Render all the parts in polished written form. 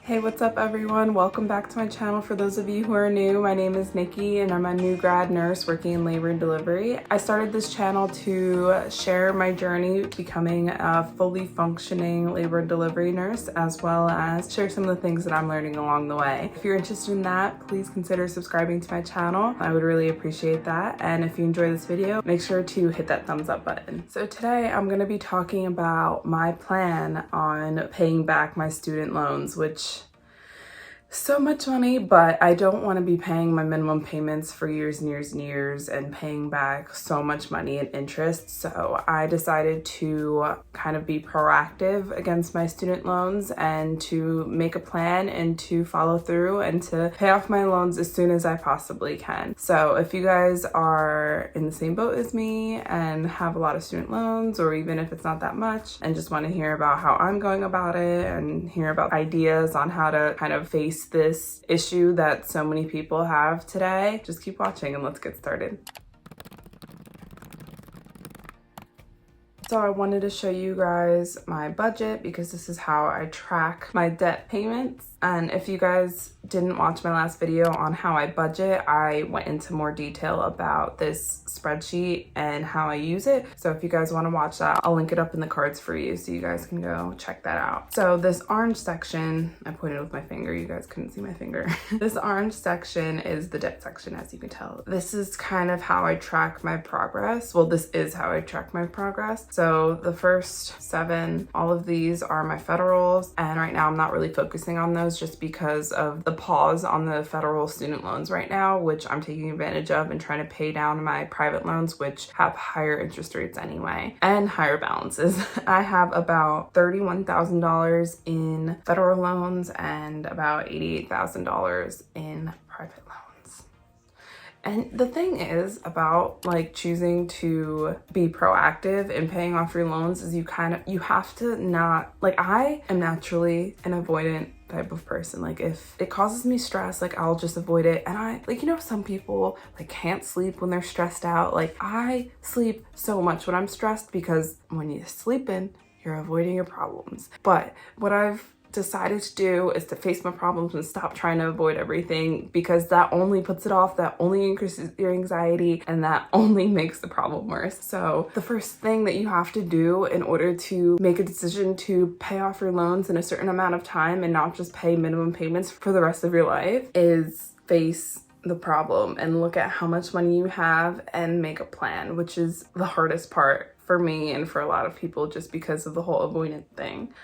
Hey, what's up everyone? Welcome back to my channel. For those of you who are new, my name is Nikki and I'm a new grad nurse working in labor and delivery. I started this channel to share my journey becoming a fully functioning labor and delivery nurse, as well as share some of the things that I'm learning along the way. If you're interested in that, please consider subscribing to my channel. I would really appreciate that. And if you enjoy this video, make sure to hit that thumbs up button. So today I'm going to be talking about my plan on paying back my student loans, which so much money, but I don't want to be paying my minimum payments for years and years and years and paying back so much money in interest. So I decided to kind of be proactive against my student loans and to make a plan and to follow through and to pay off my loans as soon as I possibly can. So if you guys are in the same boat as me and have a lot of student loans, or even if it's not that much, and just want to hear about how I'm going about it and hear about ideas on how to kind of face this issue that so many people have today, just keep watching and let's get started. So I wanted to show you guys my budget because this is how I track my debt payments. And if you guys didn't watch my last video on how I budget, I went into more detail about this spreadsheet and how I use it. So if you guys want to watch that, I'll link it up in the cards for you so you guys can go check that out. So this orange section, I pointed with my finger, you guys couldn't see my finger. This orange section is the debt section, as you can tell. This is kind of how I track my progress. Well, this is how I track my progress. So the first 7, all of these are my federals, and right now I'm not really focusing on those just because of the pause on the federal student loans right now, which I'm taking advantage of and trying to pay down my private loans, which have higher interest rates anyway and higher balances. I have about $31,000 in federal loans and about $88,000 in private loans. And the thing is about like choosing to be proactive in paying off your loans is you have to not, like, I am naturally an avoidant type of person. Like if it causes me stress, like I'll just avoid it. And I, like, you know, some people like can't sleep when they're stressed out. Like I sleep so much when I'm stressed because when you're sleeping, you're avoiding your problems. But what I've decided to do is to face my problems and stop trying to avoid everything, because that only puts it off, that only increases your anxiety, and that only makes the problem worse. So the first thing that you have to do in order to make a decision to pay off your loans in a certain amount of time and not just pay minimum payments for the rest of your life is face the problem and look at how much money you have and make a plan, which is the hardest part for me and for a lot of people just because of the whole avoidant thing.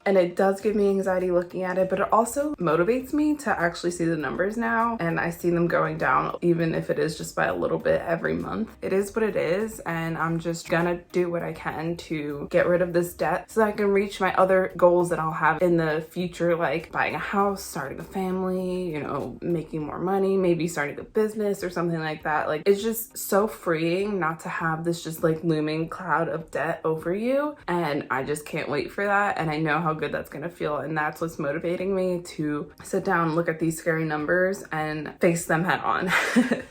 And it does give me anxiety looking at it, but it also motivates me to actually see the numbers now. And I see them going down, even if it is just by a little bit every month. It is what it is. And I'm just gonna do what I can to get rid of this debt so that I can reach my other goals that I'll have in the future, like buying a house, starting a family, you know, making more money, maybe starting a business or something like that. Like, it's just so freeing not to have this just like looming cloud of debt over you. And I just can't wait for that. And I know how good that's gonna feel, and that's what's motivating me to sit down, look at these scary numbers and face them head on.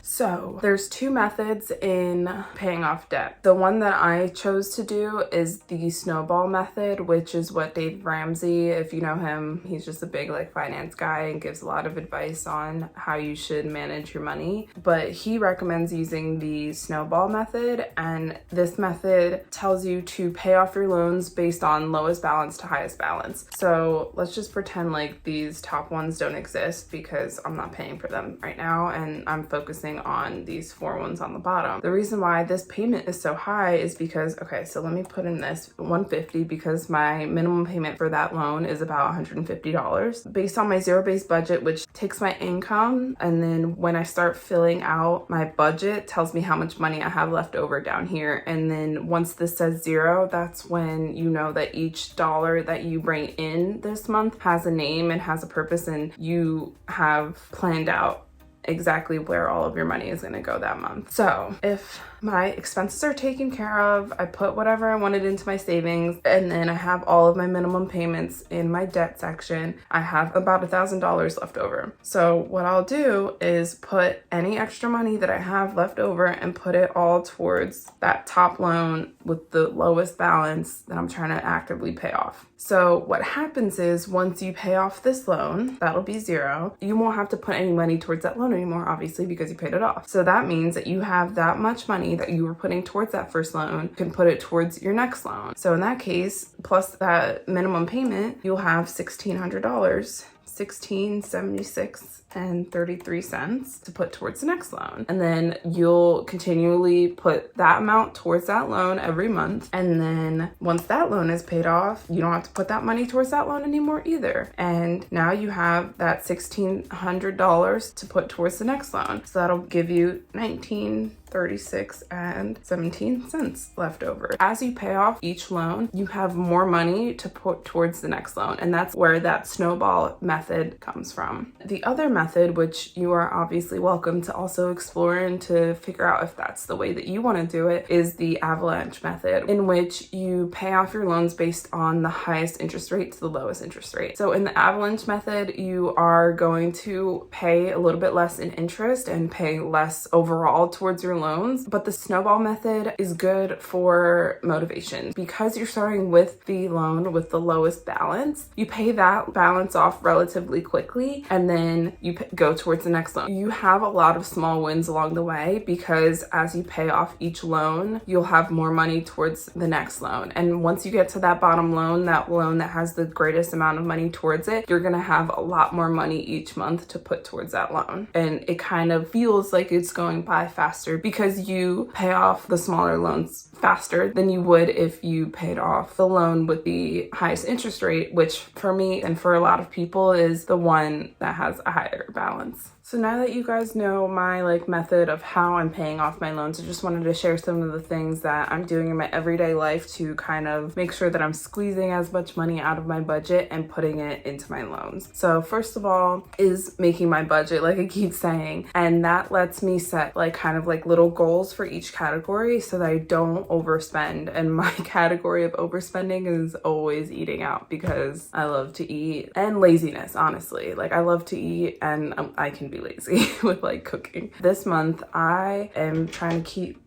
So there's 2 methods in paying off debt. The one that I chose to do is the Snowball method, which is what Dave Ramsey, if you know him, he's just a big like finance guy and gives a lot of advice on how you should manage your money. But he recommends using the Snowball method, and this method tells you to pay off your loans based on lowest balance to highest balance. So let's just pretend like these top ones don't exist because I'm not paying for them right now and I'm focusing on these 4 ones on the bottom. The reason why this payment is so high is because, okay, so let me put in this $150 because my minimum payment for that loan is about $150 based on my zero-based budget, which takes my income, and then when I start filling out my budget, tells me how much money I have left over down here. And then once this says 0, that's when you know that each dollar that you bring in this month has a name and has a purpose, and you have planned out exactly where all of your money is going to go that month. So if my expenses are taken care of, I put whatever I wanted into my savings, and then I have all of my minimum payments in my debt section, I have about $1,000 left over. So what I'll do is put any extra money that I have left over and put it all towards that top loan with the lowest balance that I'm trying to actively pay off. So what happens is once you pay off this loan, that'll be zero. You won't have to put any money towards that loan anymore, obviously, because you paid it off. So that means that you have that much money that you were putting towards that first loan, you can put it towards your next loan. So in that case, plus that minimum payment, you'll have $1,600, $1,676.33 to put towards the next loan. And then you'll continually put that amount towards that loan every month. And then once that loan is paid off, you don't have to put that money towards that loan anymore either. And now you have that $1,600 to put towards the next loan. So that'll give you $19.36 left over. As you pay off each loan, you have more money to put towards the next loan. And that's where that snowball method comes from. The other method, which you are obviously welcome to also explore and to figure out if that's the way that you want to do it, is the avalanche method, in which you pay off your loans based on the highest interest rate to the lowest interest rate. So in the avalanche method, you are going to pay a little bit less in interest and pay less overall towards your loans. But the snowball method is good for motivation because you're starting with the loan with the lowest balance. You pay that balance off relatively quickly and then you go towards the next loan. You have a lot of small wins along the way because as you pay off each loan, you'll have more money towards the next loan. And once you get to that bottom loan, that loan that has the greatest amount of money towards it, you're gonna have a lot more money each month to put towards that loan. And it kind of feels like it's going by faster because you pay off the smaller loans faster than you would if you paid off the loan with the highest interest rate, which for me and for a lot of people is the one that has a higher balance. So now that you guys know my method of how I'm paying off my loans, I just wanted to share some of the things that I'm doing in my everyday life to kind of make sure that I'm squeezing as much money out of my budget and putting it into my loans. So first of all is making my budget, like I keep saying, and that lets me set little goals for each category so that I don't overspend. And my category of overspending is always eating out because I love to eat, and laziness, honestly. I love to eat and I can be lazy with cooking. This month I am trying to keep...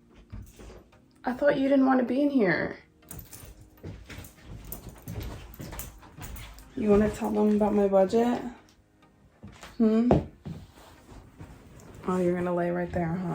I thought you didn't want to be in here. You want to tell them about my budget? Oh, you're gonna lay right there, huh?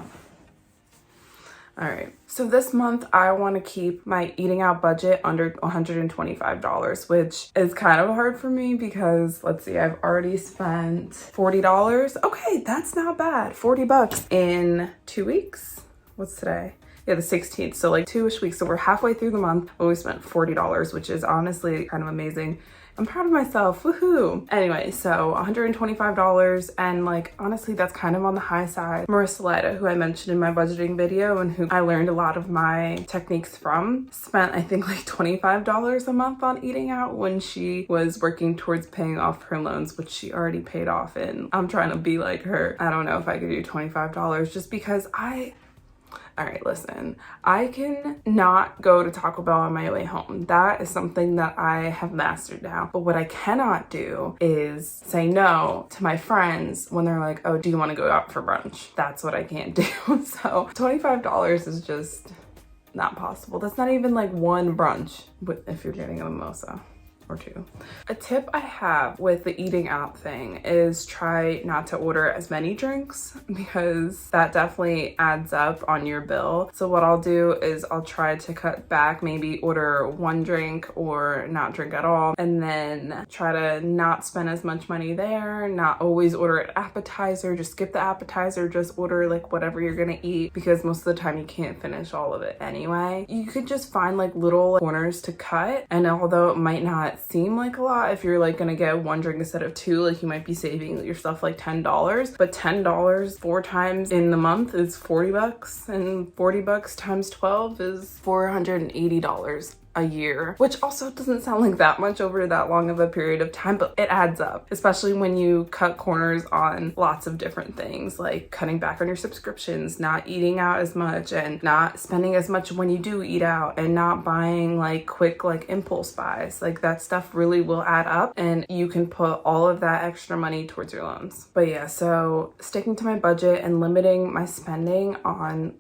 All right, so this month I want to keep my eating out budget under $125, which is kind of hard for me because let's see, I've already spent $40. Okay, that's not bad. $40 in 2 weeks. What's today? Yeah, the 16th. So 2-ish weeks. So we're halfway through the month, but we spent $40, which is honestly kind of amazing. I'm proud of myself, woohoo. Anyway, so $125, and honestly, that's kind of on the high side. Marissa, Lyda, who I mentioned in my budgeting video and who I learned a lot of my techniques from, spent I think $25 a month on eating out when she was working towards paying off her loans, which she already paid off, and I'm trying to be like her. I don't know if I could do $25 just because all right, listen, I can not go to Taco Bell on my way home. That is something that I have mastered now. But what I cannot do is say no to my friends when they're like, oh, do you want to go out for brunch? That's what I can't do. So $25 is just not possible. That's not even one brunch if you're getting a mimosa or two. A tip I have with the eating out thing is try not to order as many drinks because that definitely adds up on your bill. So what I'll do is I'll try to cut back, maybe order one drink or not drink at all, and then try to not spend as much money there, not always order an appetizer, just skip the appetizer, just order whatever you're gonna eat because most of the time you can't finish all of it anyway. You could just find little corners to cut, and although it might not seem like a lot, if you're gonna get one drink instead of two, you might be saving yourself $10, but $10 4 times in the month is $40, and $40 times 12 is $480 a year, which also doesn't sound like that much over that long of a period of time, but it adds up, especially when you cut corners on lots of different things, like cutting back on your subscriptions, not eating out as much, and not spending as much when you do eat out, and not buying quick impulse buys. That stuff really will add up, and you can put all of that extra money towards your loans. But yeah, so sticking to my budget and limiting my spending on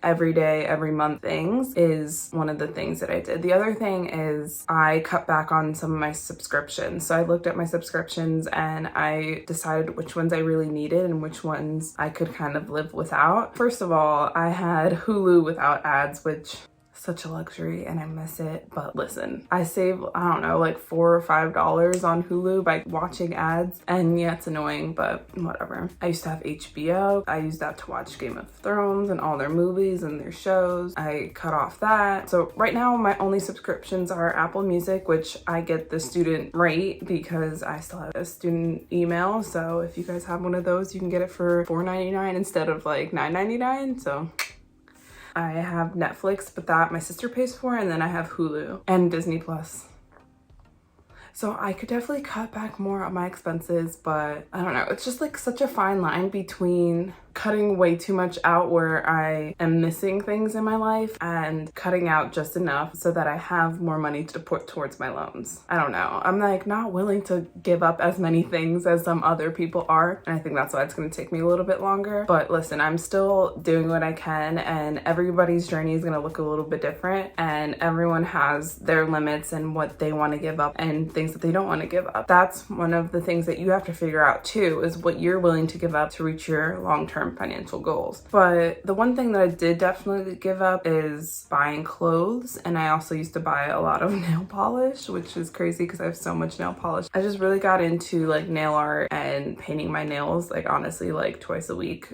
every day, every month things is one of the things that I did. The other other thing is I cut back on some of my subscriptions. So I looked at my subscriptions and I decided which ones I really needed and which ones I could kind of live without. First of all, I had Hulu without ads, which such a luxury and I miss it. But listen, I save, I don't know, like $4 or $5 on Hulu by watching ads, and yeah, it's annoying, but whatever. I used to have HBO. I used that to watch Game of Thrones and all their movies and their shows. I cut off that. So right now my only subscriptions are Apple Music, which I get the student rate because I still have a student email. So if you guys have one of those, you can get it for $4.99 instead of like $9.99. So I have Netflix, but that my sister pays for, and then I have Hulu and Disney Plus. So I could definitely cut back more on my expenses, but I don't know. It's just like such a fine line between cutting way too much out where I am missing things in my life and cutting out just enough so that I have more money to put towards my loans. I don't know. I'm like not willing to give up as many things as some other people are. And I think that's why it's going to take me a little bit longer. But listen, I'm still doing what I can, and everybody's journey is going to look a little bit different, and everyone has their limits and what they want to give up and things that they don't want to give up. That's one of the things that you have to figure out too, is what you're willing to give up to reach your long-term financial goals. But the one thing that I did definitely give up is buying clothes, and I also used to buy a lot of nail polish, which is crazy because I have so much nail polish. I just really got into like nail art and painting my nails, like honestly like twice a week.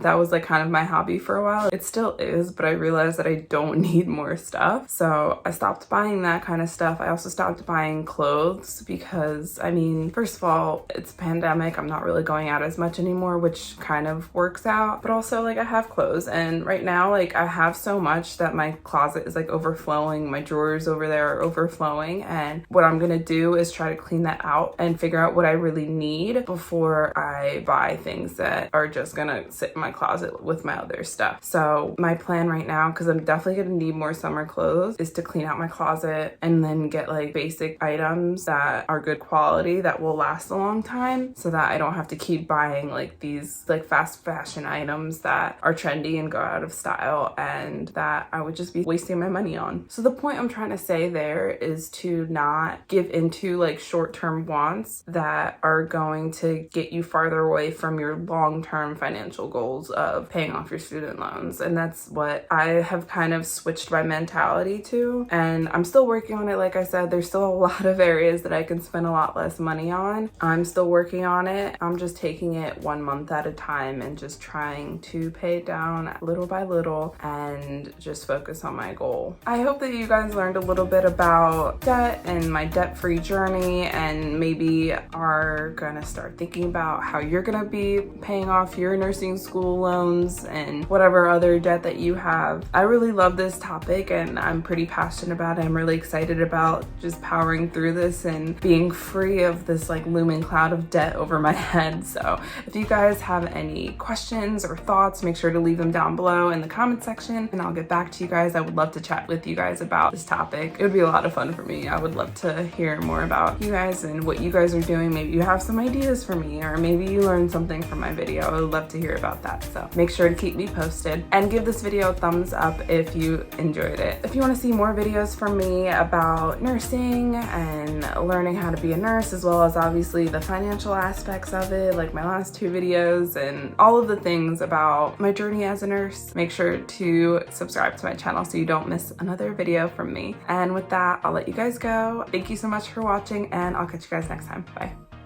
That was like kind of my hobby for a while. It still is, but I realized that I don't need more stuff, so I stopped buying that kind of stuff. I also stopped buying clothes because, I mean, first of all, it's a pandemic. I'm not really going out as much anymore, which kind of works out, but also like I have clothes, and right now like I have so much that my closet is like overflowing. My drawers over there are overflowing, and what I'm gonna do is try to clean that out and figure out what I really need before I buy things that are just gonna sit in my closet with my other stuff. So my plan right now, because I'm definitely gonna need more summer clothes, is to clean out my closet and then get like basic items that are good quality that will last a long time, so that I don't have to keep buying like these like fast fashion items that are trendy and go out of style and that I would just be wasting my money on. So the point I'm trying to say there is to not give into like short-term wants that are going to get you farther away from your long-term financial goals of paying off your student loans. And that's what I have kind of switched my mentality to, and I'm still working on it. Like I said, there's still a lot of areas that I can spend a lot less money on. I'm still working on it. I'm just taking it 1 month at a time and just trying to pay it down little by little and just focus on my goal. I hope that you guys learned a little bit about debt and my debt-free journey, and maybe are gonna start thinking about how you're gonna be paying off your nursing school loans and whatever other debt that you have. I really love this topic and I'm pretty passionate about it. I'm really excited about just powering through this and being free of this like looming cloud of debt over my head. So if you guys have any questions or thoughts, make sure to leave them down below in the comment section and I'll get back to you guys. I would love to chat with you guys about this topic. It would be a lot of fun for me. I would love to hear more about you guys and what you guys are doing. Maybe you have some ideas for me, or maybe you learned something from my video. I would love to hear about that. So make sure to keep me posted and give this video a thumbs up if you enjoyed it. If you want to see more videos from me about nursing and learning how to be a nurse, as well as obviously the financial aspects of it, like my last 2 videos and all of the things about my journey as a nurse, make sure to subscribe to my channel so you don't miss another video from me. And with that, I'll let you guys go. Thank you so much for watching and I'll catch you guys next time. Bye.